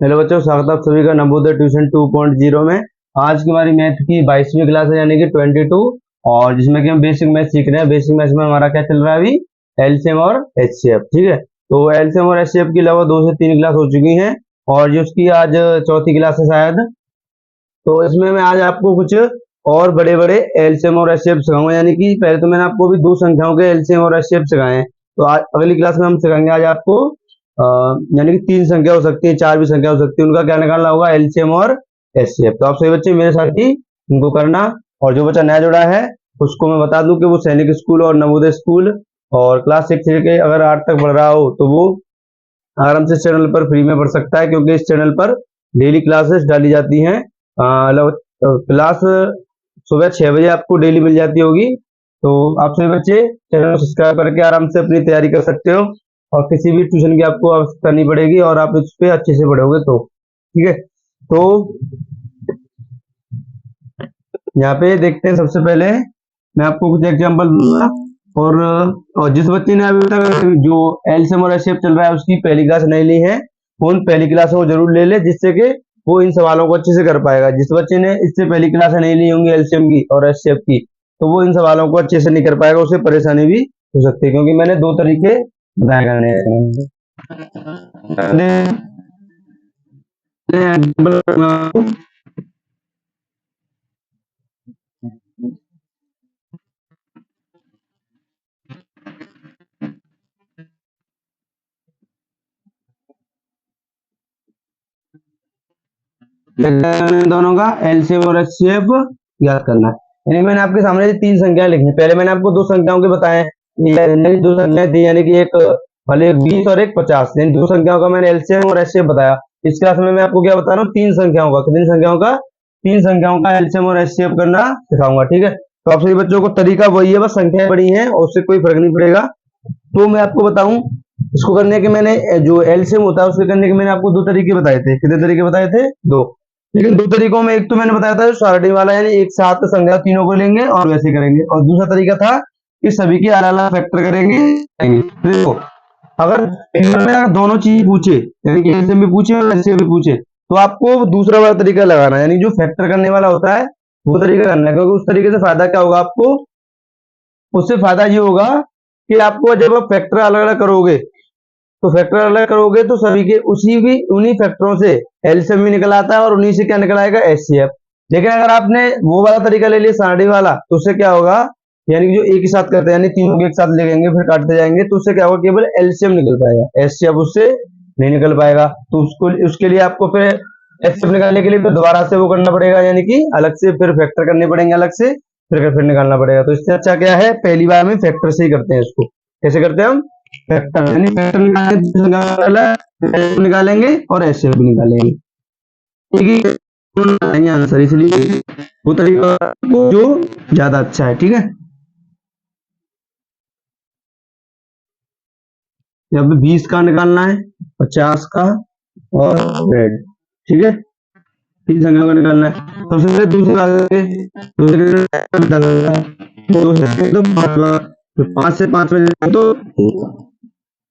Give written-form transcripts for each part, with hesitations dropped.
Hello बच्चों, स्वागत है आप सभी का नवोदय ट्यूशन 2.0 में। आज की हमारी मैथ की 22वीं क्लास है, यानी कि 22, और जिसमें कि हम बेसिक मैथ सीख रहे हैं। बेसिक मैथ में हमारा क्या चल रहा है अभी? एलसीएम और एचसीएफ। ठीक है, तो एलसीएम और एचसीएफ के अलावा 2 से 3 क्लास हो चुकी हैं, और जो उसकी आज चौथी क्लास है शायद। तो इसमें मैं आज आपको कुछ और बड़े बड़े एलसीएम और एचसीएफ सिखाऊंगा। यानी कि पहले तो मैंने आपको भी 2 संख्याओं के एलसीएम और एचसीएफ सिखाए हैं, तो आज अगली क्लास में हम सिखाएंगे आज आपको यानी कि 3 संख्या हो सकती है, 4 भी संख्या हो सकती है, उनका क्या निकालना होगा, एलसीएम और एचसीएफ। तो आप सभी बच्चे मेरे साथ ही उनको करना। और जो बच्चा नया जुड़ा है उसको मैं बता दूं कि वो सैनिक स्कूल और नवोदय स्कूल और क्लास 6 से के अगर 8 तक पढ़ रहा हो तो वो आराम से इस चैनल पर फ्री में पढ़ सकता है, क्योंकि इस चैनल पर डेली क्लासेस डाली जाती हैं। क्लास सुबह 6 बजे आपको डेली मिल जाती होगी। तो आप सभी बच्चे चैनल को सब्सक्राइब करके आराम से अपनी तैयारी कर सकते हो, और किसी भी ट्यूशन की आपको आवश्यकता नहीं पड़ेगी, और आप इस पे अच्छे से पढ़ोगे तो ठीक है। तो यहाँ पे देखते हैं, सबसे पहले मैं आपको कुछ एग्जांपल दूंगा। और जिस बच्चे ने अभी तक जो एलसीएम और एचसीएफ चल रहा है उसकी पहली क्लास नहीं ली है, वो पहली क्लास वो जरूर ले ले, जिससे कि वो इन सवालों को अच्छे से कर पाएगा। जिस बच्चे ने इससे पहली क्लास नहीं ली होंगी एलसीएम की और एचसीएफ की, तो वो इन सवालों को अच्छे से नहीं कर पाएगा, उसे परेशानी भी हो सकती है, क्योंकि मैंने 2 तरीके बताए करने। दोनों का एलसीएम और एचसीएफ याद करना है। यानी मैंने आपके सामने 3 संख्याएं लिखी। पहले मैंने आपको 2 संख्याओं के बताए, 2 संख्याएं थी, यानी कि एक भले 20 और एक 50। यानी 2 संख्याओं का मैंने एलसीएम और एचसीएफ बताया। इस क्लास में मैं आपको क्या बता रहा हूँ, 3 संख्याओं का। कितनी संख्याओं का? 3 संख्याओं का एलसीएम और एचसीएफ करना सिखाऊंगा। ठीक है, तो आप सभी बच्चों को तरीका वही है, बस संख्याएं बड़ी हैं और उससे कोई फर्क नहीं पड़ेगा। तो मैं आपको बताऊं, इसको करने के मैंने जो एलसीएम होता है उसके करने के मैंने आपको 2 तरीके बताए थे। कितने तरीके बताए थे? 2। लेकिन 2 तरीकों में एक तो मैंने बताया था जो सॉर्टिंग वाला, यानी एक साथ संख्या तीनों को लेंगे और वैसे करेंगे, और दूसरा तरीका था कि सभी के अलग अलग फैक्टर करेंगे। देखो, अगर दोनों चीज पूछे, यानी कि एलसीएम भी पूछे और एचसीएफ भी पूछे, तो आपको दूसरा वाला तरीका लगाना है, यानी जो फैक्टर करने वाला होता है वो तरीका करना है। क्योंकि उस तरीके से फायदा क्या होगा आपको? उससे फायदा ये होगा कि आपको जब आप फैक्टर अलग अलग करोगे, तो फैक्टर अलग करोगे तो सभी के उन्हीं फैक्टरों से एलसीएम भी निकल आता है, और उन्हीं से क्या निकल आएगा? एचसीएफ। लेकिन अगर आपने वो वाला तरीका ले लिया सारणी वाला, तो उससे क्या होगा, यानी कि जो एक ही साथ करते हैं, यानी तीनों को एक साथ लेंगे फिर काटते जाएंगे, तो उससे क्या होगा, केवल एलसीएम निकल पाएगा, एचसीएफ उससे नहीं निकल पाएगा। तो उसके लिए आपको फिर एचसीएफ निकालने के लिए फिर दोबारा से वो करना पड़ेगा, यानी कि अलग से फिर फैक्टर करने पड़ेंगे, अलग से फिर निकालना पड़ेगा। तो इससे अच्छा क्या है, पहली बार में फैक्टर से ही करते हैं इसको। कैसे करते हैं हम? फैक्टर, यानी फैक्टर निकालेंगे और एचसीएफ भी निकालेंगे। ठीक है, आंसर इसलिए वो तरीका जो ज्यादा अच्छा है। ठीक है, यहाँ पे 20 का निकालना है, 50 का और रेड। ठीक है, 3 संख्या का निकालना है। सबसे पहले दूसरे 5 से 5 में तो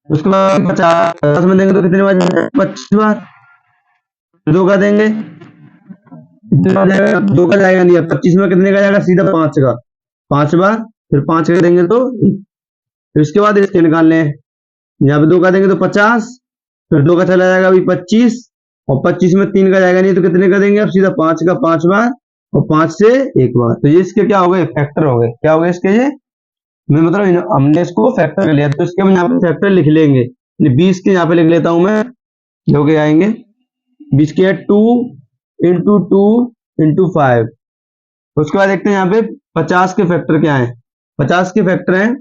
उसके बाद 50 में देंगे तो कितने बार? 25 बार। 2 का देंगे, 2 का जाएगा नहीं, 25 में कितने का जाएगा? सीधा 5 का, 5 बार। फिर 5 का देंगे तो फिर उसके बाद इसके निकालने हैं। यहाँ पे 2 का देंगे तो 50, फिर 2 का चला जाएगा अभी 25, और 25 में 3 का जाएगा नहीं, तो कितने का देंगे? अब सीधा 5 का 5 बार, और 5 से 1 बार। तो ये इसके क्या हो गए? फैक्टर हो गए। क्या हो गए इसके? ये मैं मतलब हमने इसको फैक्टर कर लिया, तो इसके हम यहाँ पे फैक्टर लिख लेंगे। 20 के यहाँ पे लिख लेता हूं मैं, जो के आएंगे 20 के 2 इंटू 2 इंटू 5। उसके बाद देखते हैं यहाँ पे 50 के फैक्टर क्या है। 50 के फैक्टर हैं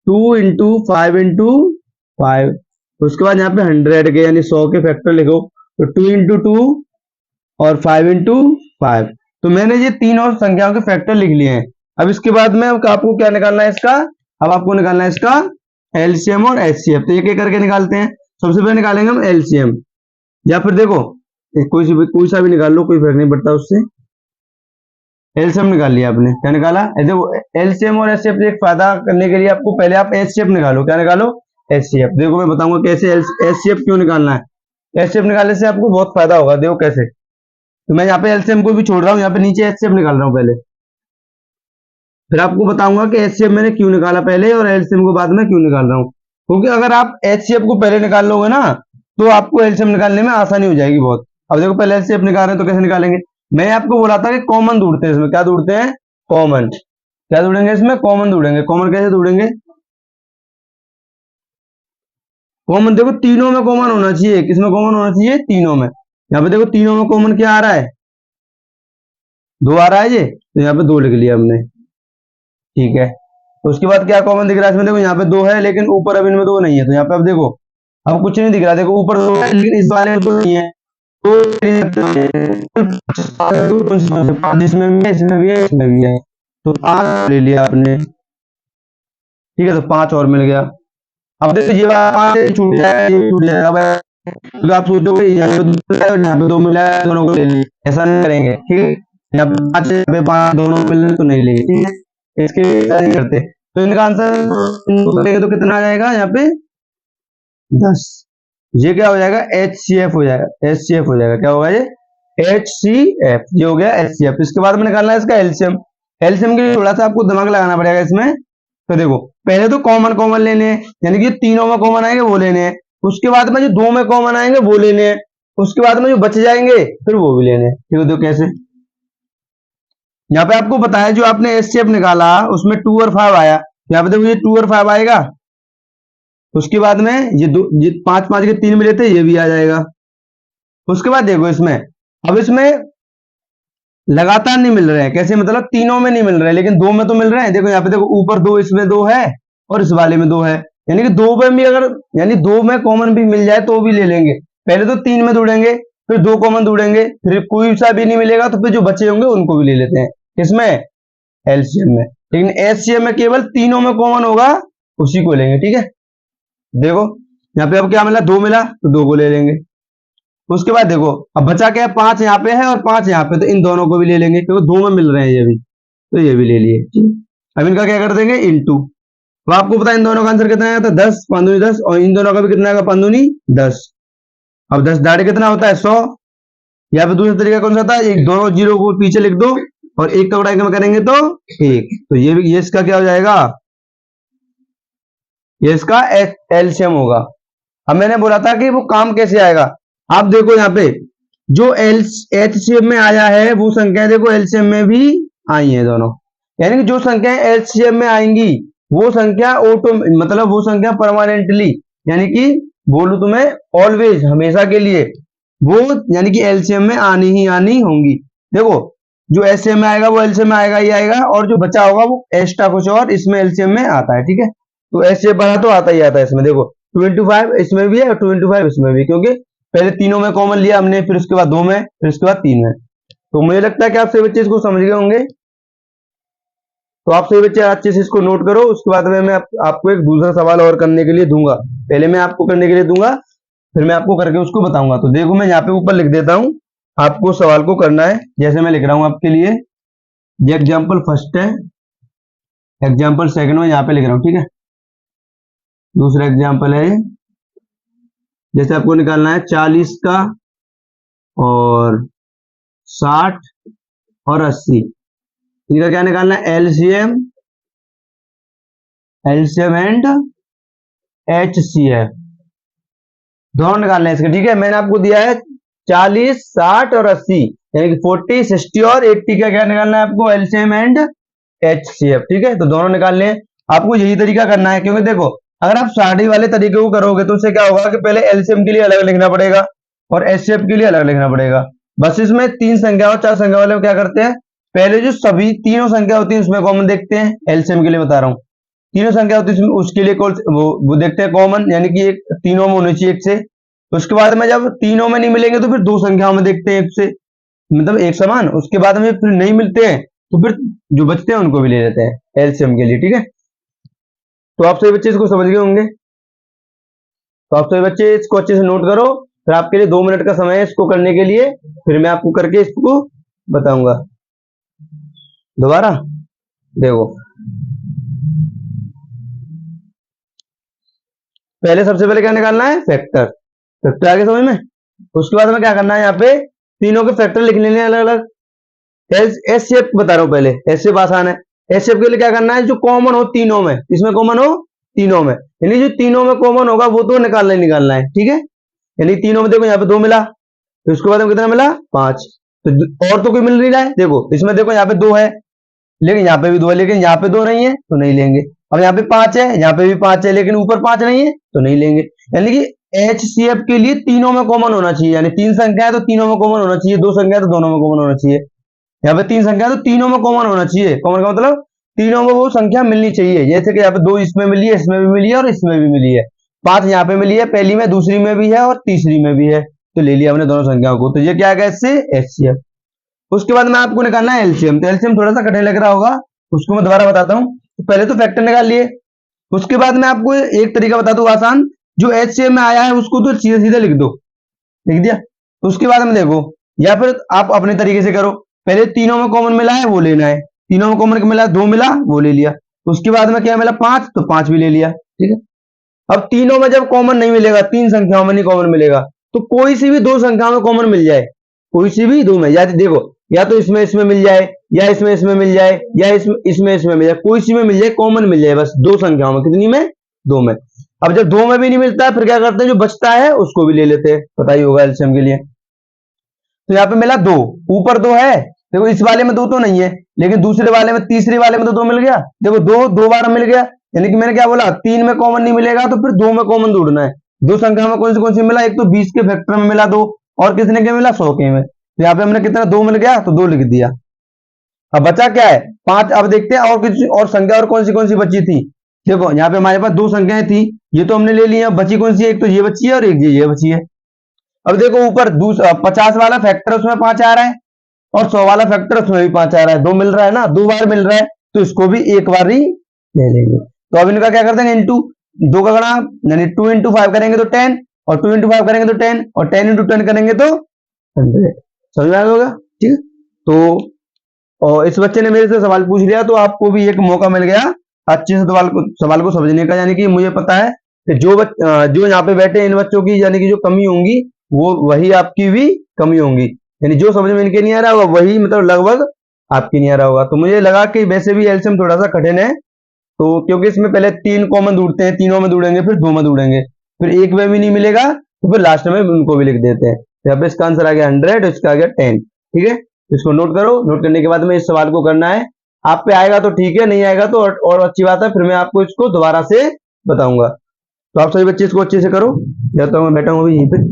2 इंटू 5 इंटू 5। उसके बाद यहाँ पे 100 के, यानी 100 के फैक्टर लिखो, तो 2 इंटू 2 और 5 इंटू 5। तो मैंने ये तीनों संख्याओं के फैक्टर लिख लिए हैं। अब इसके बाद में आपको क्या निकालना है इसका? अब आपको निकालना है इसका एलसीएम और एचसीएफ। तो एक एक करके निकालते हैं। सबसे पहले निकालेंगे हम एलसीएम, या फिर देखो कोई सा भी निकाल लो, कोई फर्क नहीं पड़ता उससे। एलसीएम निकाल लिया आपने, क्या निकाला? देखो, एलसीएम और एचसीएफ एक फायदा करने के लिए आपको पहले आप एचसीएफ निकालो। क्या निकालो? एचसीएफ। देखो मैं बताऊंगा कैसे एचसीएफ क्यों निकालना है। एचसीएफ निकालने से आपको बहुत फायदा होगा। देखो कैसे, तो मैं यहाँ पे एलसीएम को भी छोड़ रहा हूँ, यहाँ पे नीचे एचसीएफ निकाल रहा हूँ पहले, फिर आपको बताऊंगा कि एचसीएफ मैंने क्यों निकाला पहले और एलसीएम को बाद में क्यों निकाल रहा हूँ। क्योंकि अगर आप एचसीएफ को पहले निकाल लोगे ना तो आपको एलसीएम निकालने में आसानी हो जाएगी बहुत। अब देखो पहले एचसीएफ निकाल रहे हैं तो कैसे निकालेंगे, मैं आपको बोला था कि कॉमन ढूंढते हैं इसमें। क्या ढूंढते हैं? कॉमन। क्या ढूंढेंगे इसमें? कॉमन ढूंढेंगे। कॉमन कैसे ढूंढेंगे? कॉमन देखो तीनों में कॉमन होना चाहिए। किसमें कॉमन होना चाहिए? तीनों में। यहाँ पे देखो तीनों में कॉमन क्या आ रहा है? 2 आ रहा है ये, तो यहाँ पे 2 लिख लिया हमने, ठीक है। तो उसके बाद क्या कॉमन दिख रहा है इसमें? देखो यहाँ पे 2 है लेकिन ऊपर अब इनमें 2 नहीं है, तो यहाँ पे अब देखो अब कुछ नहीं दिख रहा। देखो ऊपर 2 है लेकिन इस वाले में 2 नहीं है, तो इसमें भी है, इसमें भी है, इसमें भी है, तो 5 ले लिया आपने, ठीक है। तो 5 और मिल गया। अब देखो ये वाला 5 छूट जाएगा, ये छूट जाएगा। अब तो आप सोचोगे यहाँ पे 2 मिला है और यहाँ पे 2 मिला है, दोनों को ले लेंगे। ऐसा नहीं करेंगे, ठीक है। यहाँ पे 5 है, यहाँ पे 5 दोनों मिल रहे तो नहीं लेंगे, ठीक है। इसके लिए ऐसा नहीं करते। तो इनका आंसर करेंगे तो कितना आ जाएगा यहाँ पे? 10। ये क्या हो जाएगा? HCF हो जाएगा। HCF हो जाएगा। क्या होगा ये? HCF। ये हो गया HCF। इसके बाद में निकालना है इसका एलसीएम। एलसीएम के लिए थोड़ा सा आपको दिमाग लगाना पड़ेगा इसमें। तो देखो पहले तो कॉमन कॉमन लेने हैं, यानी कि तीनों में कॉमन आएंगे वो लेने हैं। उसके बाद में जो 2 में कॉमन आएंगे वो लेने हैं। उसके बाद में जो बच जाएंगे फिर वो भी लेने हैं, ठीक है। देखो कैसे, यहाँ पे आपको बताया जो आपने एचसीएफ निकाला उसमें 2 और 5 आया। यहाँ पे देखो ये 2 और 5 आएगा। उसके बाद में ये 5 5 के 3 मिले थे, ये भी आ जाएगा। उसके बाद देखो इसमें, अब इसमें लगातार नहीं मिल रहे हैं। कैसे मतलब? तीनों में नहीं मिल रहे हैं लेकिन 2 में तो मिल रहे हैं। देखो यहाँ पे देखो ऊपर 2, इसमें 2 है और इस वाले में 2 है, यानी कि 2 में भी अगर, यानी 2 में कॉमन भी मिल जाए तो भी ले लेंगे। पहले तो 3 में ढूंढेंगे, फिर 2 कॉमन ढूंढेंगे, फिर कोई सा भी नहीं मिलेगा तो फिर जो बचे होंगे उनको भी ले लेते हैं। किसमें? एलसीएम में। लेकिन एचसीएम में केवल तीनों में कॉमन होगा उसी को लेंगे, ठीक है। देखो यहाँ पे अब क्या मिला? 2 मिला तो 2 को ले लेंगे। उसके बाद देखो अब बचा क्या है? 5 यहाँ पे है और 5 यहाँ पे, तो इन दोनों को भी ले लेंगे क्योंकि 2 में मिल रहे हैं ये भी, तो ये भी ले लिए, ठीक है। अब इनका क्या कर देंगे? इनटू। तो आपको पता है इन दोनों का आंसर कितना आया था? 10 5 दूनी 10, और इन दोनों का भी कितना आएगा? 5 दूनी 10। अब 10 दाढ़ी कितना होता है? 100। यहाँ पे दूसरा तरीका कौन सा था? एक दोनों जीरो को पीछे लिख दो और एक का गुणा में करेंगे तो 1। तो ये इसका क्या हो जाएगा? ये इसका एलसीएम होगा। अब मैंने बोला था कि वो काम कैसे आएगा। आप देखो यहाँ पे जो एचसीएम में आया है वो संख्या देखो एलसीएम में भी आई है दोनों, यानी कि जो संख्या एलसीएम में आएंगी वो संख्या ऑटो, मतलब वो संख्या परमानेंटली, यानी कि बोलूं तुम्हें ऑलवेज, हमेशा के लिए वो, यानी कि एलसीएम में आनी ही आनी होंगी। देखो जो एचसीएम में आएगा वो एलसीएम में आएगा ही आएगा, और जो बचा होगा वो एक्स्ट्रा कुछ और इसमें एलसीएम में आता है, ठीक है। तो एचसीएफ बना तो आता ही आता है इसमें। देखो 25 इसमें भी है और 25 इसमें भी, क्योंकि पहले तीनों में कॉमन लिया हमने, फिर उसके बाद 2 में, फिर उसके बाद 3 में। तो मुझे लगता है कि आप सभी बच्चे इसको समझ गए होंगे। तो आप सभी बच्चे अच्छे से इसको नोट करो। उसके बाद में मैं आपको एक दूसरा सवाल और करने के लिए दूंगा। पहले मैं आपको करने के लिए दूंगा, फिर मैं आपको करके उसको बताऊंगा। तो देखो मैं यहाँ पे ऊपर लिख देता हूँ, आपको सवाल को करना है जैसे मैं लिख रहा हूँ आपके लिए। ये एग्जाम्पल फर्स्ट है, एग्जाम्पल सेकंड में यहाँ पे लिख रहा हूँ, ठीक है। दूसरा एग्जाम्पल है, जैसे आपको निकालना है 40 का और 60 और 80, इनका क्या निकालना है? एलसीएम, एलसीएम एंड एचसीएफ दोनों निकालने हैं इसके, ठीक है। मैंने आपको दिया है 40 60 और 80, यानी कि 40 60 और 80 का क्या निकालना है आपको? एलसीएम एंड एचसीएफ, ठीक है। तो दोनों निकालने हैं, आपको यही तरीका करना है। क्योंकि देखो अगर आप साड़ी वाले तरीके को करोगे तो उससे क्या होगा कि पहले एलसीएम के लिए अलग लिखना पड़ेगा और एचसीएफ के लिए अलग लिखना पड़ेगा। बस इसमें 3 संख्या और 4 संख्या वाले में क्या करते हैं, पहले जो सभी तीनों संख्या होती है उसमें कॉमन देखते हैं। एलसीएम के लिए बता रहा हूँ, तीनों संख्या होती है उसके लिए वो देखते हैं कॉमन, यानी कि एक तीनों में होनी चाहिए एक से। उसके बाद में जब तीनों में नहीं मिलेंगे तो फिर 2 संख्याओं में देखते हैं एक से, मतलब एक समान। उसके बाद में फिर नहीं मिलते हैं तो फिर जो बचते हैं उनको भी ले लेते हैं एलसीएम के लिए, ठीक है। तो आप सभी बच्चे इसको समझ गए होंगे। तो आप सभी बच्चे इसको अच्छे से नोट करो, फिर आपके लिए 2 मिनट का समय है इसको करने के लिए, फिर मैं आपको करके इसको बताऊंगा। दोबारा देखो, पहले सबसे पहले क्या निकालना है? फैक्टर। फैक्टर आगे समझ में उसके बाद में क्या करना है, यहाँ पे तीनों के फैक्टर लिख लेने अलग अलग। एस शेप बता रहा हूँ पहले, एस शेप आसान है। एस शेप के लिए क्या करना है, जो कॉमन हो तीनों में, इसमें कॉमन हो तीनों में, यानी जो तीनों में कॉमन होगा वो तो निकालना ही निकालना है, ठीक है। यानी तीनों में देखो यहाँ पे 2 मिला, तो उसके बाद में कितना मिला 5। तो और तो कोई मिल नहीं रहा है, देखो इसमें देखो यहाँ पे 2 है, लेकिन यहाँ पे भी 2 है, लेकिन यहाँ पे 2 नहीं है तो नहीं लेंगे। अब यहाँ पे 5 है, यहाँ पे भी 5 है, लेकिन ऊपर 5 नहीं है तो नहीं लेंगे। यानी कि एच सी एफ के लिए तीनों में कॉमन होना चाहिए, यानी 3 संख्या है तो तीनों में कॉमन होना चाहिए, 2 संख्या है तो दोनों में कॉमन होना चाहिए। यहाँ पे 3 संख्या है तो तीनों में कॉमन होना चाहिए, कॉमन का मतलब तीनों में वो संख्या मिलनी चाहिए। जैसे कि यहाँ पे 2 इसमें मिली है, इसमें भी मिली है और इसमें भी मिली है। 5 यहाँ पे मिली है, पहली में, दूसरी में भी है और तीसरी में भी है, तो ले लिया हमने दोनों संख्याओं को। तो ये क्या आ गया, इससे एचसीएफ। उसके बाद में आपको निकालना है एलसीएम। तो एलसीएम थोड़ा सा कठिन लग रहा होगा, उसको मैं दोबारा बताता हूँ। तो पहले तो फैक्टर निकाल लिए, उसके बाद मैं आपको एक तरीका बता दूं आसान, जो एचसीएम में आया है उसको तो सीधे सीधे लिख दो, लिख दिया। उसके बाद में देखो, या फिर आप अपने तरीके से करो, पहले तीनों में कॉमन मिला है वो लेना है, तीनों में कॉमन मिला 2 मिला वो ले लिया, उसके बाद में क्या मिला 5, तो 5 भी ले लिया, ठीक है। अब तीनों में जब कॉमन नहीं मिलेगा, 3 संख्याओं में नहीं कॉमन मिलेगा, तो कोई सी भी 2 संख्याओं में कॉमन मिल जाए, कोई सी भी 2 में, या तो देखो या तो इसमें इसमें मिल जाए, या इसमें इसमें मिल जाए, या इसमें इसमें इसमें मिल जाए, कोई सी में मिल जाए, कॉमन मिल जाए, बस 2 संख्याओं में। कितनी में, 2 में। अब जब 2 में भी नहीं मिलता है, फिर क्या करते हैं, जो बचता है उसको भी ले लेते हैं, पता ही होगा एलसीएम के लिए। तो यहाँ पे मिला 2, ऊपर 2 है, देखो इस वाले में 2 तो नहीं है, लेकिन दूसरे वाले में, तीसरे वाले में तो 2 मिल गया, देखो 2 2 बार मिल गया। यानी कि मैंने क्या बोला, 3 में कॉमन नहीं मिलेगा तो फिर 2 में कॉमन ढूंढना है। 2 संख्या में कौन सी मिला, एक तो 20 के फैक्टर में मिला 2, और कितने के मिला, 100 के में। तो यहाँ पे हमने कितना 2 मिल गया, तो 2 लिख दिया। अब बचा क्या है, 5। अब देखते हैं और कुछ और संख्या और कौन सी बची थी। देखो यहाँ पे हमारे पास 2 संख्याएं थी, ये तो हमने ले ली है, बची कौन सी है, एक तो ये बची है और एक ये बची है। अब देखो ऊपर 50 वाला फैक्टर उसमें 5 आ रहा है, और 100 वाला फैक्टर उसमें भी 5 आ रहा है, 2 मिल रहा है ना, 2 बार मिल रहा है, तो इसको भी एक बार ही ले लेंगे। तो अब इनका क्या कर देंगे, इंटू 2 का गणा, यानी 2 इंटू 5 करेंगे तो 10, और 2 इंटू 5 करेंगे तो 10, और 10 इंटू 10 करेंगे तो 100। समझ में आ गया होगा, ठीक है। तो और इस बच्चे ने मेरे से सवाल पूछ लिया, तो आपको भी एक मौका मिल गया अच्छे से सवाल को समझने का। यानी कि मुझे पता है कि जो यहाँ पे बैठे इन बच्चों की, यानी कि जो कमी होंगी वो वही आपकी भी कमी होंगी, यानी जो समझ में इनके नहीं आ रहा होगा वही मतलब लगभग आपकी नहीं आ रहा होगा। तो मुझे लगा कि वैसे भी एलसीएम थोड़ा सा कठिन है, तो क्योंकि इसमें पहले 3 कॉमन ढूंढते हैं, तीनों में ढूंढेंगे, फिर 2 में ढूंढेंगे, फिर एक में भी नहीं मिलेगा तो फिर लास्ट में उनको भी लिख देते हैं। यहाँ पे इसका आंसर आ गया 100, इसका आ गया 10, ठीक है। इसको नोट करो, नोट करने के बाद में इस सवाल को करना है। आप पे आएगा तो ठीक है, नहीं आएगा तो और अच्छी बात है, फिर मैं आपको इसको दोबारा से बताऊंगा। तो आप सभी बच्चे इसको अच्छे से करो, या तो मैं बैठा हूँ अभी यहीं पे।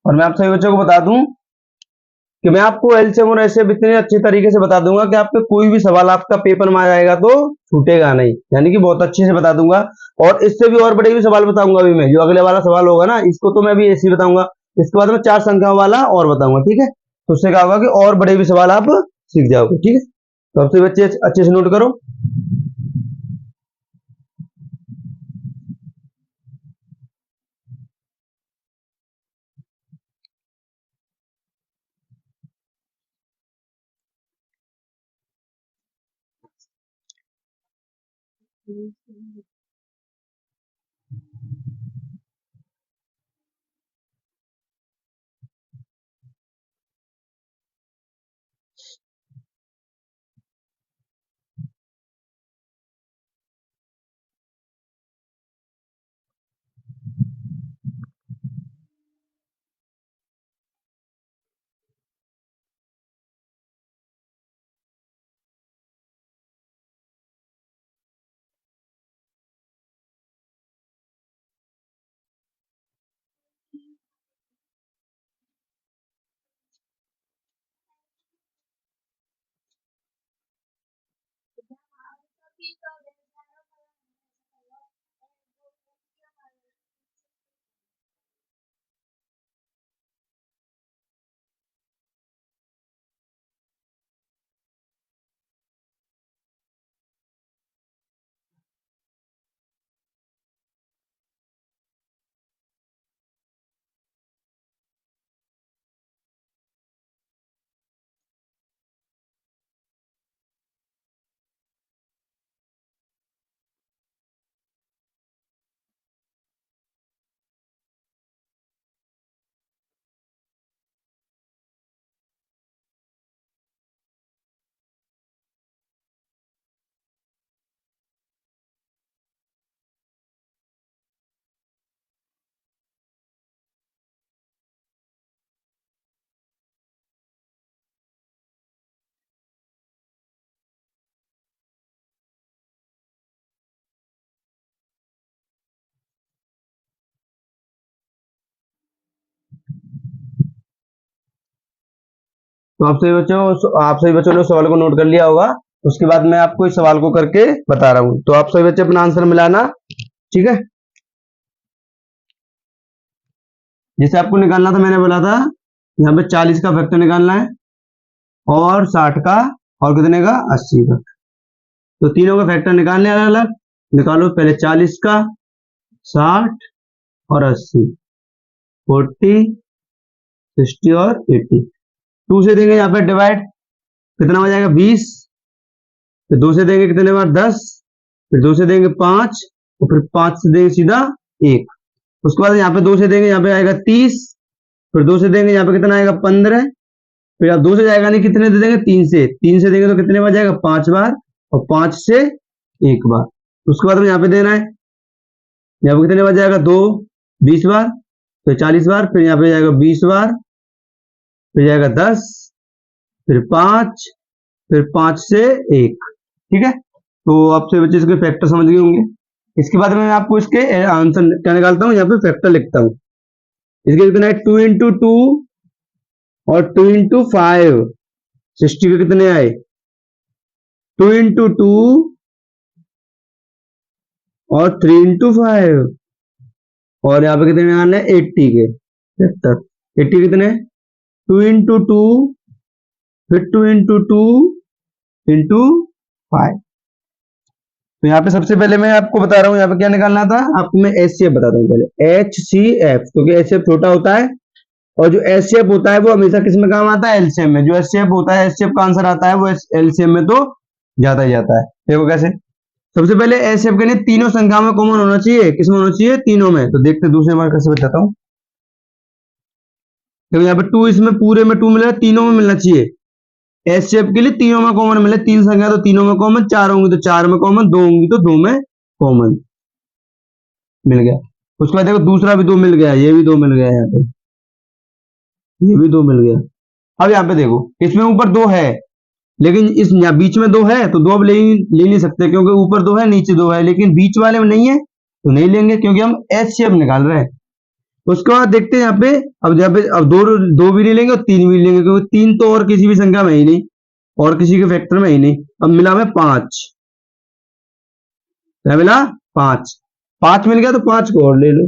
और मैं आप सभी बच्चों को बता दूं कि मैं आपको एलसीएम और एचसीएफ इतने अच्छे तरीके से बता दूंगा कि आपके कोई भी सवाल आपका पेपर में आ जाएगा तो छूटेगा नहीं, यानी कि बहुत अच्छे से बता दूंगा। और इससे भी और बड़े भी सवाल बताऊंगा अभी मैं, जो अगले वाला सवाल होगा ना, इसको तो मैं अभी ऐसे ही बताऊंगा, इसके बाद में 4 संख्याओं वाला और बताऊंगा, ठीक है। तो उससे क्या होगा कि और बड़े भी सवाल आप सीख जाओगे, ठीक है। तो अब सभी बच्चे अच्छे से नोट करो। तो आप सभी बच्चों ने सवाल को नोट कर लिया होगा। उसके बाद मैं आपको इस सवाल को करके बता रहा हूं। तो आप सभी बच्चे अपना आंसर मिलाना, ठीक है। जैसे आपको निकालना था, मैंने बोला था यहाँ पे 40 का फैक्टर निकालना है और 60 का और कितने का 80 का। तो तीनों का फैक्टर निकालने अलग अलग निकालो। पहले 40 का, 60 और 80, 40, 60 और 80। 2 से देंगे यहाँ पे डिवाइड, कितना हो जाएगा 20। फिर 2 से देंगे कितने बार 10, फिर 2 से देंगे 5 और फिर 5 से देंगे सीधा 1। उसके बाद यहाँ पे 2 से देंगे, यहाँ पे आएगा 30। फिर 2 से देंगे, यहाँ पे कितना आएगा 15। फिर आप 2 से जाएगा नहीं, कितने दे देंगे 3 से। 3 से देंगे तो कितने बार जाएगा 5 बार और 5 से 1 बार। उसके बाद में यहाँ पे देना है, यहाँ पे कितने बार जाएगा 2, 20 बार, फिर 40 बार, फिर यहाँ पे जाएगा 20 बार, फिर जाएगा 10, फिर 5, फिर 5 से 1, ठीक है। तो आप सभी बच्चे इसके फैक्टर समझ गए होंगे। इसके बाद में मैं आपको इसके आंसर क्या निकालता हूँ, यहाँ पे फैक्टर लिखता हूँ। इसके कितना है 2 इंटू 2 और 2 इंटू 5, 60 के कितने आए 2 इंटू 2 और 3 इंटू 5, और यहाँ पे कितने आने 80 के फैक्टर। 80 कितने 2 इंटू 2, फिर 2 इंटू 2 इंटू 5। तो यहाँ पे सबसे पहले मैं आपको बता रहा हूँ, यहाँ पे क्या निकालना था आपको, मैं एचसीएफ बताता हूँ पहले। एचसीएफ, क्योंकि एचसीएफ छोटा होता है और जो एचसीएफ होता है वो हमेशा किस में काम आता है, एलसीएम में। जो एचसीएफ होता है, एचसीएफ का आंसर आता है वो एलसीएम में तो जाता ही जाता है। देखो कैसे। सबसे पहले एचसीएफ के लिए तीनों संख्याओं में कॉमन होना चाहिए। किसमें होना चाहिए, तीनों में। तो देखते दूसरे बार कैसे बताता हूँ। देखो यहाँ पे 2, इसमें पूरे में 2 मिलेगा, तीनों में मिलना चाहिए। एचसीएफ के लिए तीनों में कॉमन मिले, 3 संख्या तो तीनों में कॉमन, 4 होंगी तो 4 में कॉमन, 2 होंगी तो 2 में कॉमन मिल गया। उसके बाद देखो दूसरा भी 2 मिल गया, ये भी 2 मिल गया, यहाँ पे ये भी 2 मिल गया। अब यहाँ पे देखो इसमें ऊपर 2 है, लेकिन इस बीच में 2 है तो 2 अब ले नहीं सकते, क्योंकि ऊपर 2 है नीचे 2 है, लेकिन बीच वाले में नहीं है तो नहीं लेंगे, क्योंकि हम एचसीएफ निकाल रहे हैं। उसके बाद देखते हैं यहाँ पे अब दो भी नहीं लेंगे और 3 भी नहीं लेंगे, क्योंकि 3 तो और किसी भी संख्या में ही नहीं, और किसी के फैक्टर में ही नहीं। अब मिला हमें 5, क्या मिला 5। 5 मिल गया तो 5 को और ले लो,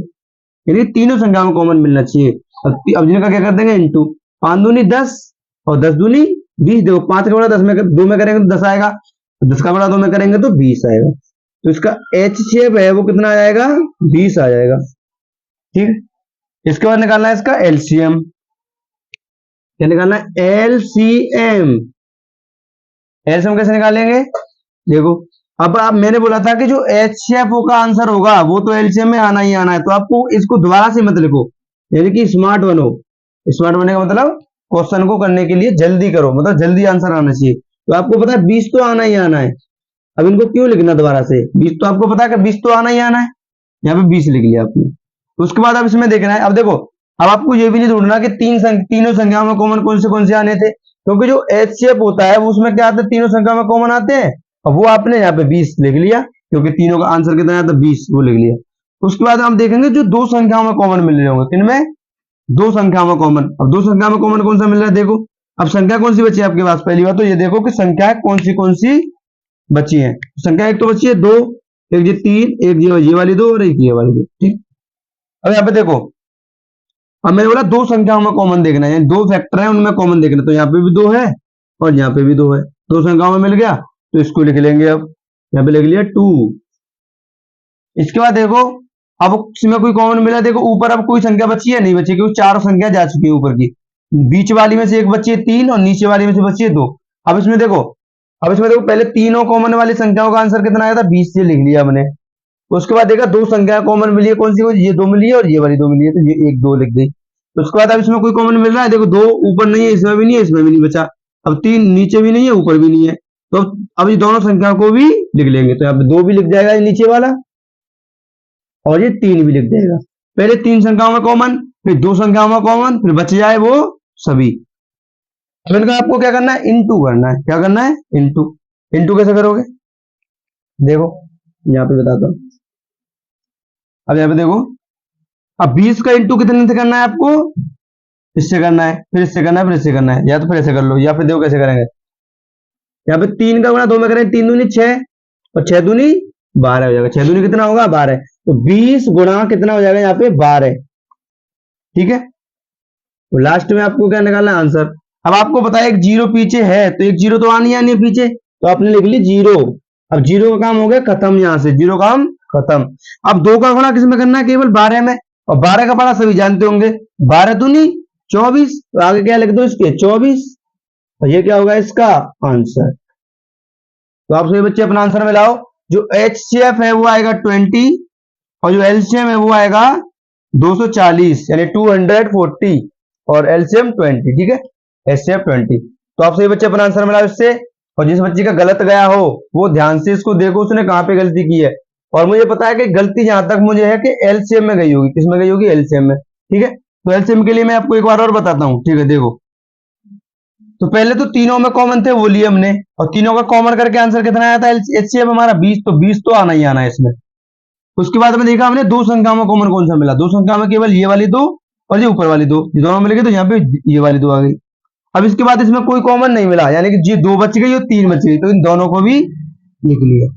यानी तीनों संख्या में कॉमन मिलना चाहिए। अब जिनका क्या कर देंगे इंटू, 5 दूनी 10 और 10 दूनी 20। देखो 5 का बड़ा 10 में 2 में करेंगे तो 10 आएगा, 10 का बड़ा 2 में करेंगे तो 20 आएगा। तो इसका एचसीएफ है वो कितना आ जाएगा, 20 आ जाएगा, ठीक है। इसके बाद निकालना है इसका एलसीएम। क्या निकालना है, एलसीएम। एलसीएम कैसे निकालेंगे, देखो अब आप, मैंने बोला था कि जो एचसीएफ का आंसर होगा वो तो एलसीएम में आना ही आना है। तो आपको इसको दोबारा से मत लिखो, यानी कि स्मार्ट बनो। स्मार्ट बनने का मतलब क्वेश्चन को करने के लिए जल्दी करो, मतलब जल्दी आंसर आना चाहिए। तो आपको पता है 20 तो आना ही आना है। अब इनको क्यों लिखना दोबारा से, 20 तो आपको पता है कि 20 तो आना ही आना है, यहाँ पे 20 लिख लिया आपने। उसके बाद अब इसमें देखना है, अब देखो अब आपको ये भी नहीं ढूंढना कि तीनों संख्याओं में कॉमन कौन से आने थे, क्योंकि जो एचसीएफ होता है वो उसमें क्या आते हैं, तीनों संख्या में कॉमन आते हैं। अब वो आपने यहाँ पे 20 लिख लिया, क्योंकि तीनों का आंसर कितना आता है 20, वो लिख लिया। उसके बाद हम देखेंगे जो 2 संख्याओं में कॉमन मिल रहे होंगे, किनमें 2 संख्याओं में कॉमन। अब 2 संख्या में कॉमन कौन सा मिल रहा है, देखो अब संख्या कौन सी बची है आपके पास। पहली बात तो ये देखो कि संख्या कौन सी बची है। संख्या एक तो बची है 2, एक ये 3, एक ये वाली 2 और एक ये वाली 2। ठीक, अब यहाँ पे देखो, अब मैंने बोला दो संख्याओं में कॉमन देखना है, यानी दो फैक्टर है उनमें कॉमन देखना, तो यहाँ पे भी 2 है और यहाँ पे भी 2 है, दो संख्याओं में मिल गया, तो इसको लिख लेंगे। अब यहाँ पे लिख लिया 2। इसके बाद देखो, अब इसमें कोई कॉमन मिला, देखो ऊपर अब कोई संख्या बची है, नहीं बची, क्योंकि 4 संख्या जा चुकी है ऊपर की, बीच वाली में से एक बची है 3 और नीचे वाली में से बची है 2। अब इसमें देखो पहले तीनों कॉमन वाली संख्याओं का आंसर कितना आया था, 20 से लिख लिया हमने। उसके बाद देखा दो संख्या कॉमन मिली है, कौन सी, ये 2 मिली है और ये वाली 2 मिली है, तो ये 1 2 लिख दी। तो उसके बाद अब इसमें कोई कॉमन मिल रहा है, देखो 2 ऊपर नहीं है, इसमें भी नहीं है, इसमें भी नहीं बचा, अब 3 नीचे भी नहीं है, ऊपर भी नहीं है, तो अब ये दोनों संख्या को भी लिख लेंगे, तो यहाँ पे 2 भी लिख जाएगा नीचे वाला और ये 3 भी लिख जाएगा। पहले 3 संख्याओं में कॉमन, फिर 2 संख्याओं में कॉमन, फिर बच जाए वो सभी। अब इनका आपको क्या करना है, इनटू करना है। क्या करना है, इनटू। इनटू कैसे करोगे, देखो यहाँ पे बताता हूँ। अब यहाँ पे देखो, अब 20 का इंटू कितने से करना है आपको, इससे करना है, फिर इससे करना है, फिर इससे करना है, या तो फिर ऐसे कर लो, या फिर देखो कैसे करेंगे। यहाँ पे 3 का गुणा 2 में करेंगे, 3 दूनी 6 और 6 दूनी 12 हो जाएगा। 6 दूनी कितना होगा, 12। तो 20 गुणा कितना हो जाएगा यहाँ पे, 12। ठीक है, तो लास्ट में आपको क्या निकालना है, आंसर। अब आपको पता है एक जीरो पीछे है, तो एक जीरो तो आनी आनी है पीछे, तो आपने लिख ली 0। अब 0 का काम हो गया खत्म, यहाँ से 0 काम खत्म। अब 2 का गुणा किसमें करना है, केवल 12 में, और 12 का पढ़ा सभी जानते होंगे, 12 दूनी 24, तो आगे क्या लिख दो इसके, 24, और ये क्या होगा इसका आंसर। तो आप सभी बच्चे अपना आंसर में लाओ। जो एचसीएफ है वो आएगा 20 और जो एलसीएम है वो आएगा 240, यानी 240 और एलसीएम 20। ठीक है, एचसीएफ 20। तो आप सभी बच्चे अपना आंसर मिलाओ इससे, और जिस बच्चे का गलत गया हो वो ध्यान से इसको देखो, उसने कहां पे गलती की है। और मुझे पता है कि गलती जहां तक मुझे है कि एलसीएम में गई होगी, किसमें गई होगी, एलसीएम में। ठीक है, तो एलसीएम के लिए मैं आपको एक बार और बताता हूं। ठीक है, देखो, तो पहले तो तीनों में कॉमन थे वो लिए हमने, और तीनों का कॉमन करके आंसर कितना आया था, एचसीएफ हमारा 20, तो 20 तो आना ही आना है इसमें। उसके बाद में देखा हमने दो संख्याओं में कॉमन कौन सा मिला, दो संख्याओं में केवल ये वाली 2 और ये ऊपर वाली 2, ये दोनों मिल गए, तो यहाँ पे ये वाली 2 आ गई। अब इसके बाद इसमें कोई कॉमन नहीं मिला, यानी कि ये 2 बच गई और 3 बच गई, तो इन दोनों को भी लिख लिया।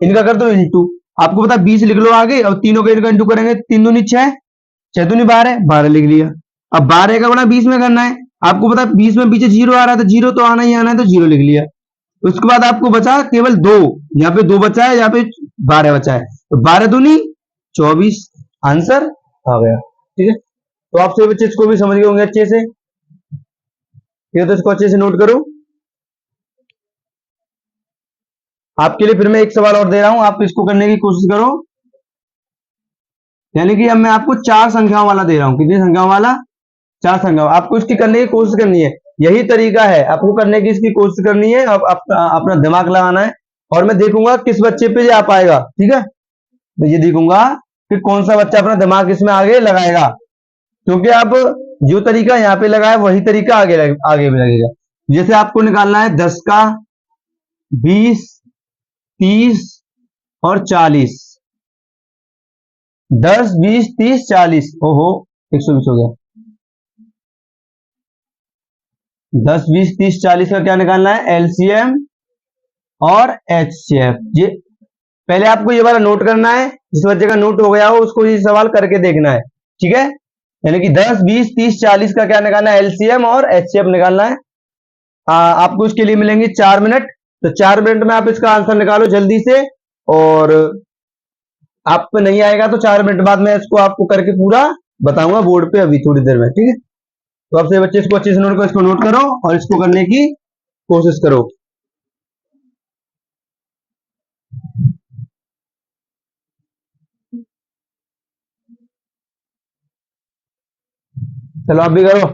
इनका कर दो इंटू, आपको पता 20 लिख लो आगे, और तीनों का इनका इंटू करेंगे, 3 दूनी 6, 6 दूनी 12, 12 लिख लिया। अब 12 का बड़ा 20 में करना है, आपको पता 20 में पीछे 0 आ रहा है, तो 0 तो आना ही आना है, तो 0 लिख लिया। उसके बाद आपको बचा केवल 2, यहाँ पे 2 बचा है, यहाँ पे 12 बचा है, तो 12 दूनी 24, आंसर आ गया। ठीक है, तो आप सभी बच्चे इसको भी समझ गए होंगे अच्छे से। ठीक है, तो इसको अच्छे से नोट करो। आपके लिए फिर मैं एक सवाल और दे रहा हूं, आप इसको करने की कोशिश करो। यानी कि अब मैं आपको 4 संख्याओं वाला दे रहा हूं, कितनी संख्याओं वाला, 4 संख्याओं, आपको इसकी करने की कोशिश करनी है। यही तरीका है आपको करने की, इसकी कोशिश करनी है, अब अपना दिमाग लगाना है, और मैं देखूंगा किस बच्चे पे ये आ पाएगा। ठीक है, मैं ये देखूंगा कि कौन सा बच्चा अपना दिमाग इसमें आगे लगाएगा, क्योंकि अब जो तरीका यहाँ पे लगा है वही तरीका आगे भी लगेगा। जैसे आपको निकालना है 10 का, 20, 30 और 40, 10 20 30 40, ओहो 120 हो गया। 10 20 30 40 का क्या निकालना है, एलसीएम और एचसीएफ। ये पहले आपको ये वाला नोट करना है, जिस बच्चे का नोट हो गया हो उसको ये सवाल करके देखना है। ठीक है, यानी कि 10 20 30 40 का क्या निकालना है, एलसीएम और एचसीएफ निकालना है। आपको इसके लिए मिलेंगे 4 मिनट, तो 4 मिनट में आप इसका आंसर निकालो जल्दी से, और आप पे नहीं आएगा तो 4 मिनट बाद मैं इसको आपको करके पूरा बताऊंगा बोर्ड पे, अभी थोड़ी देर में। ठीक है, तो आपसे बच्चे इसको अच्छे से नोट करो, इसको नोट करो और इसको करने की कोशिश करो। चलो आप भी करो।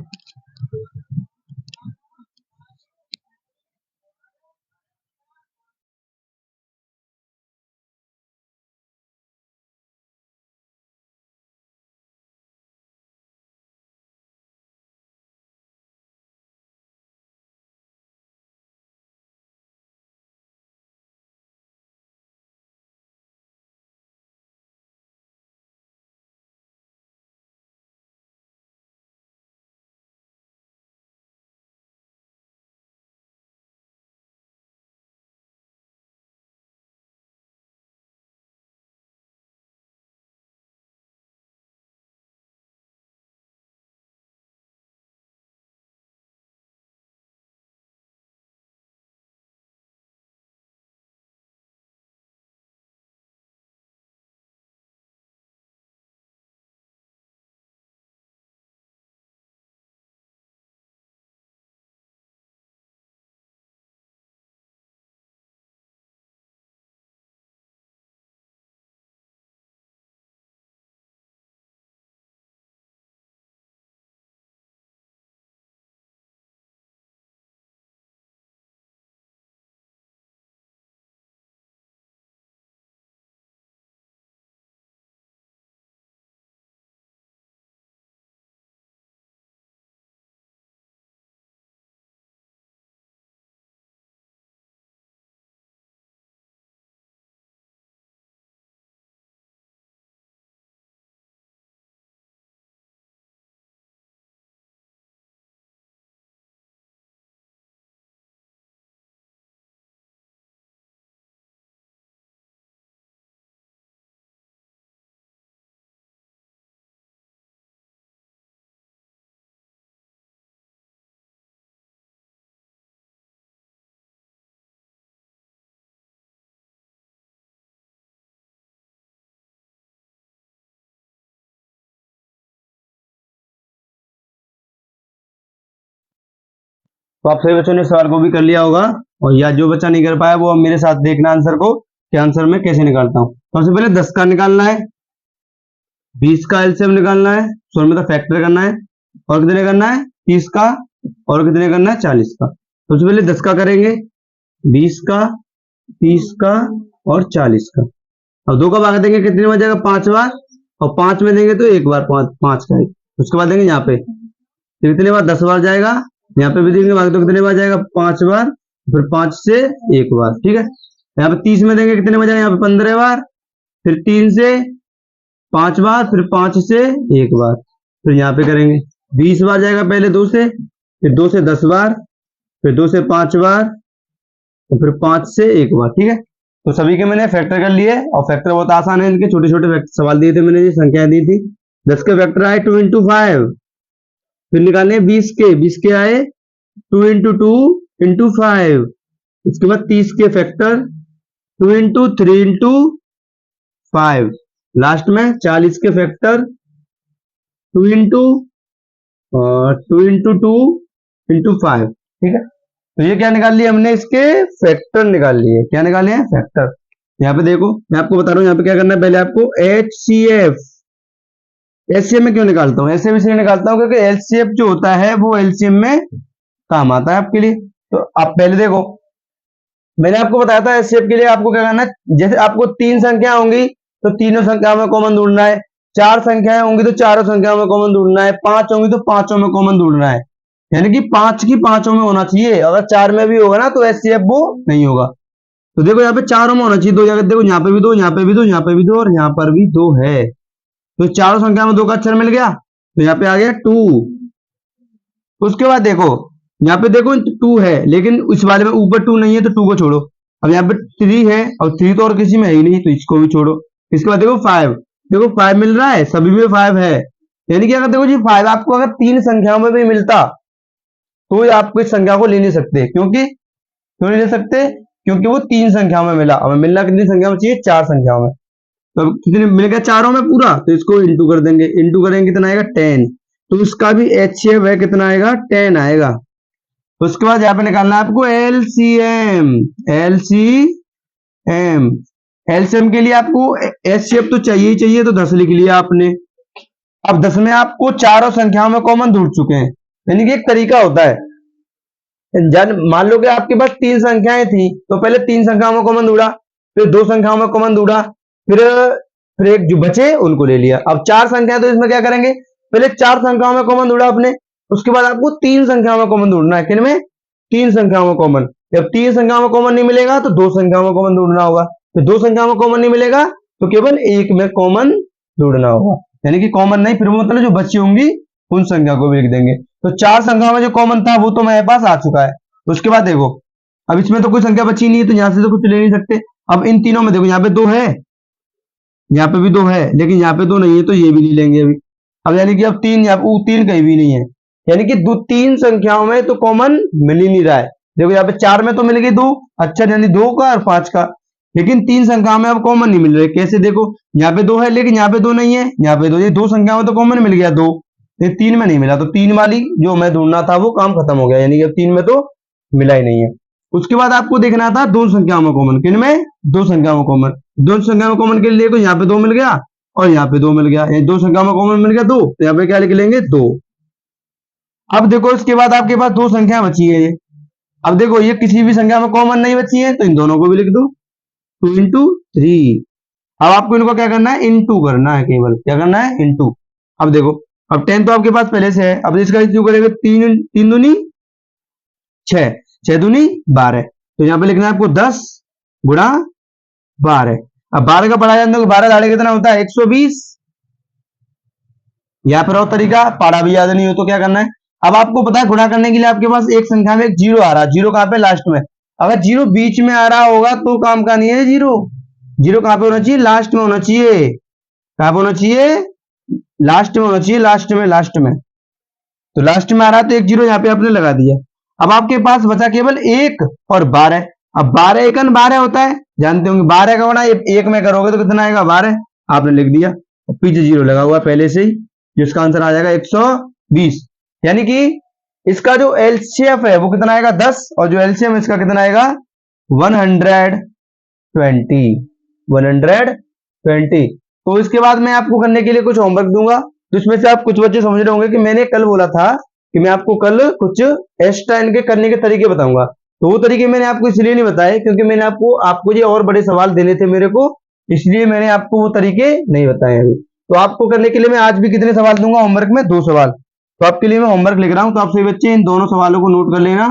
तो आप सभी बच्चों ने सवाल को भी कर लिया होगा, और या जो बच्चा नहीं कर पाया वो अब मेरे साथ देखना आंसर को कि आंसर में कैसे निकालता हूँ। सबसे पहले 10 का निकालना है, 20 का एलसीएम निकालना है, सॉरी मतलब फैक्टर करना है, और कितने करना है 30 का, और कितने करना है 40 का। सबसे पहले 10 का करेंगे, 20 का, 30 का और 40 का। अब 2 का भाग देंगे कितने बार जाएगा 5 बार, और 5 में देंगे तो एक बार 5 का ही। उसके बाद देंगे यहाँ पे तो कितने बार 10 बार जाएगा, यहाँ पे भी देंगे भाग तो कितने बार जाएगा 5 बार, फिर 5 से एक बार, ठीक है। यहाँ पे 30 में देंगे कितने बार जाएगा, यहाँ पे 15 बार, फिर 3 से 5 बार, फिर 5 से एक बार, फिर यहाँ पे करेंगे 20 बार जाएगा पहले 2 से, फिर 2 से 10 बार, फिर 2 से 5 बार, तो फिर 5 से एक बार, ठीक है। तो सभी के मैंने फैक्टर कर लिए, और फैक्टर बहुत आसान है, इनके छोटे छोटे सवाल दिए थे मैंने, ये संख्याएं दी थी। 10 के फैक्टर आए 2 into 5, फिर निकालने 20 के आए 2 into 2 into 5। इसके बाद 30 के फैक्टर 2 into 3 into 5। लास्ट में 40 के फैक्टर 2 into 2 into 5, ठीक है। तो ये क्या निकाल लिया हमने, इसके फैक्टर निकाल लिए। क्या निकाले हैं, फैक्टर। यहाँ पे देखो मैं आपको बता रहा हूँ यहाँ पे क्या करना है, पहले आपको HCF, एलसीएम में क्यों निकालता हूँ, एलसीएम इसलिए निकालता हूँ क्योंकि एलसीएफ जो होता है वो एलसीएम में काम आता है आपके लिए। तो आप पहले देखो मैंने आपको बताया था एलसीएफ के लिए आपको क्या करना है, जैसे आपको 3 संख्या होंगी तो तीनों संख्याओं में कॉमन ढूंढना है, 4 संख्याएं होंगी तो चारों संख्याओं में कॉमन ढूंढना है, 5 होंगी तो पांचों में कॉमन ढूंढना है, यानी कि 5 की पांचों में होना चाहिए। अगर 4 में भी होगा ना तो एचसीएफ वो नहीं होगा। तो देखो यहाँ पे चारों में होना चाहिए, 2 जगह देखो, यहाँ पे भी 2, यहाँ पे भी 2, यहाँ पे भी 2 और यहाँ पर भी 2 है। तो चारों संख्या में 2 का अक्षर मिल गया, तो यहाँ पे आ गया 2। उसके बाद देखो यहाँ पे देखो 2 है, लेकिन इस वाले में ऊपर 2 नहीं है तो 2 को छोड़ो। अब यहाँ पे 3 है और 3 तो और किसी में है ही नहीं, तो इसको भी छोड़ो। इसके बाद देखो 5, देखो 5 मिल रहा है, सभी में 5 है, यानी कि अगर देखो जी 5 आपको अगर 3 संख्याओं में भी मिलता तो आप इस संख्या को ले नहीं सकते। क्यों नहीं ले सकते, क्योंकि वो 3 संख्याओं में मिला। हमें मिलना कितनी संख्या में चाहिए, 4 संख्याओं में। तो कितने मिल गया, चारों में पूरा, तो इसको इंटू कर देंगे, इंटू करेंगे कितना आएगा 10। तो उसका भी एचसीएफ है, कितना आएगा 10 आएगा। उसके बाद यहाँ पे निकालना है आपको एलसीएम। एलसीएम के लिए आपको एचसीएफ तो चाहिए ही चाहिए, तो 10 लिख लिया आपने। अब 10 में आपको चारों संख्याओं में कॉमन ढूंढ चुके हैं, यानी कि एक तरीका होता है, मान लो कि आपके पास 3 संख्याएं थी तो पहले 3 संख्याओं में कॉमन ढूंढा, फिर 2 संख्याओं में कॉमन ढूंढा, फिर एक जो बचे उनको ले लिया। अब 4 संख्याएं तो इसमें क्या करेंगे, पहले 4 संख्याओं में कॉमन ढूंढा आपने, उसके बाद आपको 3 संख्याओं में कॉमन ढूंढना है। किनमें, 3 संख्याओं में कॉमन। जब 3 संख्याओं में कॉमन नहीं मिलेगा तो 2 संख्याओं में कॉमन ढूंढना होगा, तो 2 संख्याओं में कॉमन नहीं मिलेगा तो केवल एक में कॉमन ढूंढना होगा, यानी कि कॉमन नहीं, फिर वो मतलब जो बची होंगी उन संख्या को भी लिख देंगे। तो 4 संख्याओं में जो कॉमन था वो तो मेरे पास आ चुका है। उसके बाद देखो अब इसमें तो कोई संख्या बची नहीं है, तो यहां से तो कुछ ले नहीं सकते। अब इन तीनों में देखो, यहाँ पे 2 है, यहाँ पे भी 2 है, लेकिन यहाँ पे 2 नहीं है तो ये भी नहीं लेंगे अभी। अब यानी कि अब 3, यहाँ पे 3 कहीं भी नहीं है, यानी कि 3 संख्याओं में तो कॉमन मिल ही नहीं रहा है। देखो यहाँ पे 4 में तो मिल गई 2 अक्षर, यानी 2 का और 5 का, लेकिन 3 संख्याओं में अब कॉमन नहीं मिल रहे। कैसे, देखो यहाँ पे 2 है लेकिन यहाँ पे 2 नहीं है, यहाँ पे 2, ये 2 संख्याओं में तो कॉमन मिल गया 2, ये 3 में नहीं मिला, तो 3 वाली जो मैं ढूंढना था वो काम खत्म हो गया, यानी कि अब 3 में तो मिला ही नहीं है। उसके बाद आपको देखना था 2 संख्याओं में कॉमन, किन में, 2 संख्याओं में कॉमन। 2 संख्याओं में कॉमन के लिए तो यहाँ पे 2 मिल गया और यहाँ पे 2 मिल गया, 2 संख्याओं में कॉमन मिल गया 2, तो यहाँ पे क्या लिख लेंगे 2। अब देखो इसके बाद आपके पास 2 संख्या बची है ये। अब देखो ये किसी भी संख्या में कॉमन नहीं बची है तो इन दोनों को भी लिख दो, 2 into 3। अब आपको इनको क्या करना है, इंटू करना है, केवल क्या करना है, इंटू। अब देखो अब 10 तो आपके पास पहले से है, अब इसका इंटू करेंगे, 3 दूनी 6, 6 दूनी 12, तो यहाँ पे लिखना है आपको 10 गुणा 12। अब 12 का पढ़ा जानते हो, 12 दाड़े कितना होता है 120। यहाँ पर और तरीका, पढ़ा भी याद नहीं हो तो क्या करना है, अब आपको पता है गुणा करने के लिए आपके पास एक संख्या में एक जीरो आ रहा है, जीरो कहाँ पे, लास्ट में। अगर जीरो बीच में आ रहा होगा तो काम का नहीं है जीरो, जीरो कहाँ पे होना चाहिए, लास्ट में होना चाहिए। कहाँ पे होना चाहिए, लास्ट में होना चाहिए, लास्ट में। तो लास्ट में आ रहा है तो एक जीरो यहाँ पे आपने लगा दिया। अब आपके पास बचा केवल 1 और 12। अब 12 एकन 12 होता है, जानते होंगे, 12 का गुणा 1 में करोगे तो कितना आएगा 12, आपने लिख दिया, और पीछे जीरो लगा हुआ पहले से ही, जिसका आंसर आ जाएगा 120। यानी कि इसका जो एलसीएफ है वो कितना आएगा 10, और जो एलसीएम इसका कितना आएगा 120। तो इसके बाद मैं आपको करने के लिए कुछ होमवर्क दूंगा। तो इसमें से आप कुछ बच्चे समझ रहे होंगे कि मैंने कल बोला था कि मैं आपको कल कुछ एक्स्ट्रा इनके करने के तरीके बताऊंगा। तो वो तरीके मैंने आपको इसलिए नहीं बताए क्योंकि मैंने आपको ये और बड़े सवाल देने थे मेरे को, इसलिए मैंने आपको वो तरीके नहीं बताए अभी। तो आपको करने के लिए मैं आज भी कितने सवाल दूंगा होमवर्क में, 2 सवाल। तो आपके लिए मैं होमवर्क लिख रहा हूं, तो आप सभी बच्चे इन दोनों सवालों को नोट कर लेना।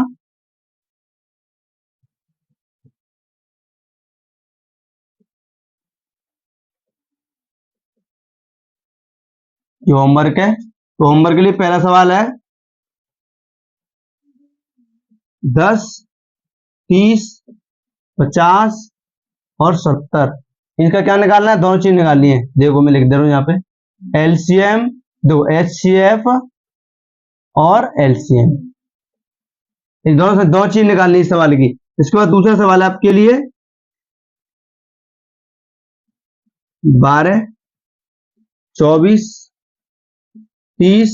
ये होमवर्क है। तो होमवर्क के लिए पहला सवाल है 10, 30, 50 और 70, इनका क्या निकालना है, दोनों चीज निकालनी है। देखो मैं लिख दे रहा हूं यहाँ पे एलसीएम, दो एचसीएफ और एलसीएम, इन दोनों से दो चीज निकालनी है इस सवाल की। इसके बाद दूसरा सवाल है आपके लिए 12, 24, 30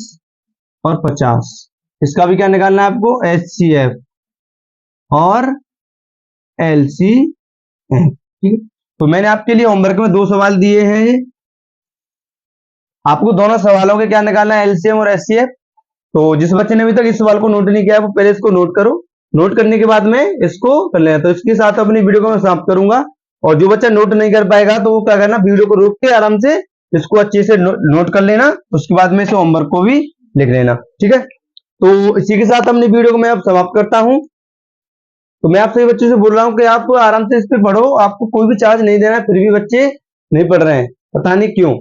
और 50, इसका भी क्या निकालना है आपको, एचसीएफ और एलसीएम। ठीक है, तो मैंने आपके लिए होमवर्क में 2 सवाल दिए हैं, आपको दोनों सवालों के क्या निकालना है, एलसीएम और एचसीएफ। तो जिस बच्चे ने अभी तक इस सवाल को नोट नहीं किया है वो पहले इसको नोट करो, नोट करने के बाद में इसको कर लेना। तो इसके साथ अपनी वीडियो को मैं समाप्त करूंगा, और जो बच्चा नोट नहीं कर पाएगा तो वो क्या करना, वीडियो को रोक के आराम से इसको अच्छे से नोट कर लेना, उसके बाद में इसे होमवर्क को भी लिख लेना। ठीक है, तो इसी के साथ अपनी वीडियो को मैं अब समाप्त करता हूं। तो मैं आप सभी बच्चों से बोल रहा हूं कि आप आराम से इस पे पढ़ो, आपको कोई भी चार्ज नहीं देना है, फिर भी बच्चे नहीं पढ़ रहे हैं, पता नहीं क्यों।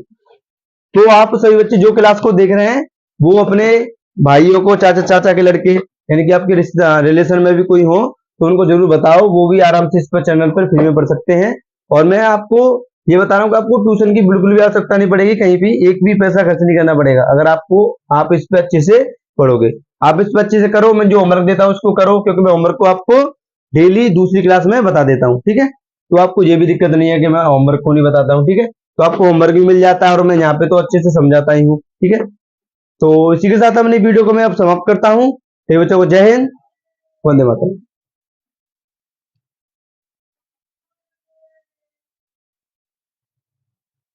तो आप सभी बच्चे जो क्लास को देख रहे हैं वो अपने भाइयों को, चाचा के लड़के, यानी कि आपके रिश्तेदार रिलेशन में भी कोई हो तो उनको जरूर बताओ, वो भी आराम से इस पर चैनल पर फ्री में पढ़ सकते हैं। और मैं आपको ये बता रहा हूँ कि आपको ट्यूशन की बिल्कुल भी आवश्यकता नहीं पड़ेगी, कहीं भी एक भी पैसा खर्च नहीं करना पड़ेगा, अगर आप इस पर अच्छे से पढ़ोगे। आप इस पर अच्छे से करो, मैं जो होमवर्क देता हूँ उसको करो, क्योंकि मैं होमवर्क को आपको डेली दूसरी क्लास में बता देता हूँ। ठीक है, तो आपको ये भी दिक्कत नहीं है कि मैं होमवर्क को नहीं बताता हूँ। ठीक है, तो आपको होमवर्क भी मिल जाता है और मैं यहाँ पे तो अच्छे से समझाता ही हूँ। ठीक है, तो इसी के साथ अपनी वीडियो को मैं अब समाप्त करता हूँ। बच्चों को जय हिंद, वंदे मातरम।